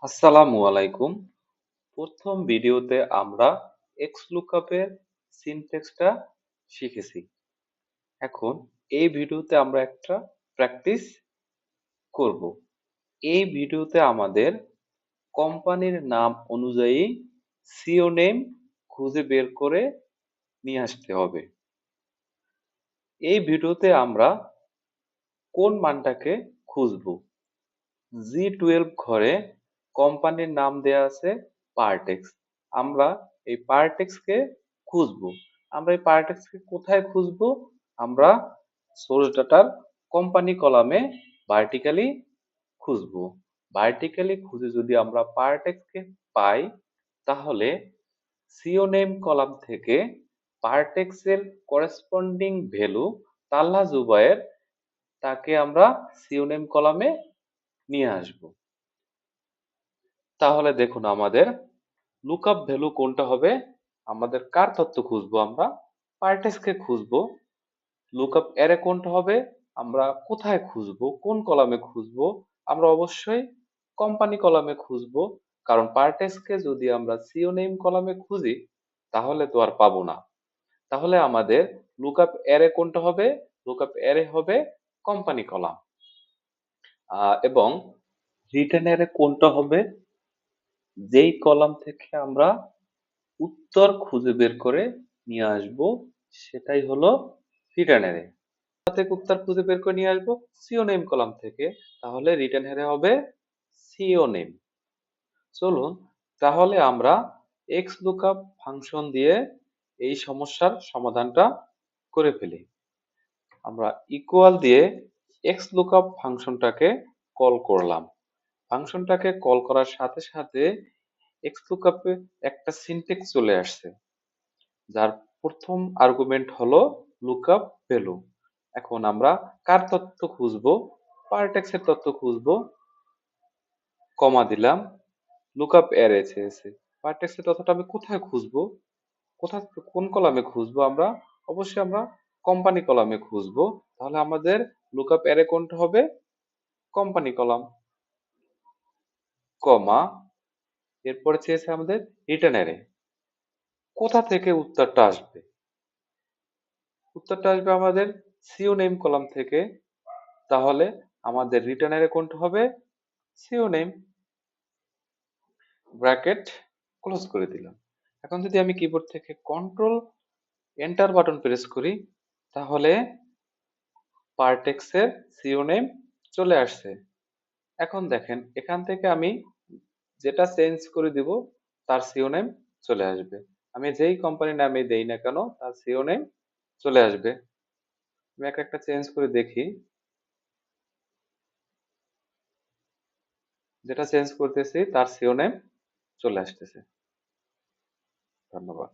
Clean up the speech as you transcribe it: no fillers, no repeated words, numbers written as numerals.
আসসালামু আলাইকুম। প্রথম ভিডিওতে আমরা XLOOKUP এর সিনট্যাক্সটা শিখেছি। এখন এই ভিডিওতে আমরা একটা প্র্যাকটিস করব। এই ভিডিওতে আমাদের কোম্পানির নাম অনুযায়ী সিওনেম খুঁজে বের করে নিয়ে আসতে হবে। এই ভিডিওতে আমরা কোন মানটাকে খুঁজবো? G12 ঘরে কোম্পানির নাম দেয়া আছে পার্টেক্স। আমরা এই পার্টেক্সকে খুঁজবো। আমরা এই পার্টেক্সকে কোথায় খুঁজবো? আমরা সোর্স ডাটার কোম্পানি কলামে ভার্টিক্যালি খুঁজবো। ভার্টিক্যালি খুঁজে যদি আমরা পার্টেক্সকে পাই, তাহলে সিওনেম কলাম থেকে পার্টেক্সের করেসপন্ডিং ভ্যালু তাল্লা জুবায়ের তাকে আমরা সিওনেম কলামে নিয়ে আসবো। তাহলে দেখুন আমাদের লুকআপ ভ্যালু কোনটা হবে? আমাদের কার তথ্য খুঁজবো? আমরা পার্টেক্সকে খুঁজবো। লুকআপ অ্যারে কোনটা হবে? আমরা কোথায় খুঁজবো? কোন কলামে খুঁজবো? আমরা অবশ্যই কোম্পানি কলামে খুঁজবো, কারণ পার্টেক্সকে যদি আমরা সিওনেম কলামে খুঁজি তাহলে তো আর পাবো না। তাহলে আমাদের লুকআপ অ্যারে কোনটা হবে? লুকআপ অ্যারে হবে কোম্পানি কলাম। এবং রিটার্ন অ্যারে কোনটা হবে? যেই কলাম থেকে আমরা উত্তর খুঁজে বের করে নিয়ে আসবো সেটাই হলো রিটার্ন অ্যারে। থেকে উত্তর খুঁজে বের করে নিয়ে আসবো সিওনেম কলাম থেকে, তাহলে রিটার্ন অ্যারে হবে সিওনেম। চলুন তাহলে আমরা এক্স লুকআপ ফাংশন দিয়ে এই সমস্যার সমাধানটা করে ফেলি। আমরা ইকুয়াল দিয়ে এক্স লুকআপ ফাংশনটাকে কল করলাম। ফাংশনটাকে কল করার সাথে সাথে এক্স লুকআপে একটা সিনট্যাক্স চলে আসছে, যার প্রথম আর্গুমেন্ট হলো লুকআপ ভ্যালু। এখন আমরা কার তথ্য খুঁজবো? পার্টেক্স এর তথ্য খুঁজবো। কমা দিলাম, লুকআপ অ্যারে চেয়েছে। পার্টেক্স এর তথ্যটা আমি কোথায় খুঁজবো? কোথা কোন কলামে খুঁজবো? আমরা অবশ্যই আমরা কোম্পানি কলামে খুঁজবো। তাহলে আমাদের লুকআপ অ্যারে কোনটা হবে? Company column. কমা, এরপরে চেয়েছে আমাদের রিটার্ন অ্যারে। কোথা থেকে উত্তরটা আসবে? উত্তরটা আসবে আমাদের সিওনেম কলাম থেকে। তাহলে আমাদের রিটার্ন অ্যারে কোনটা হবে? সিওনেম। ব্র্যাকেট ক্লোজ করে দিলাম। এখন যদি আমি কিবোর্ড থেকে কন্ট্রোল এন্টার বাটন প্রেস করি, তাহলে পার্টেক্সের সিওনেম চলে আসছে। এখন দেখেন এখান থেকে আমি যেটা চেঞ্জ করে দিব তার সিওনেম চলে আসবে। আমি যেই কোম্পানির নামে দেই না কেন তার সিওনেম চলে আসবে। আমি একটা চেঞ্জ করে দেখি। যেটা চেঞ্জ করতেছি তার সিওনেম চলে আসতেছে। ধন্যবাদ।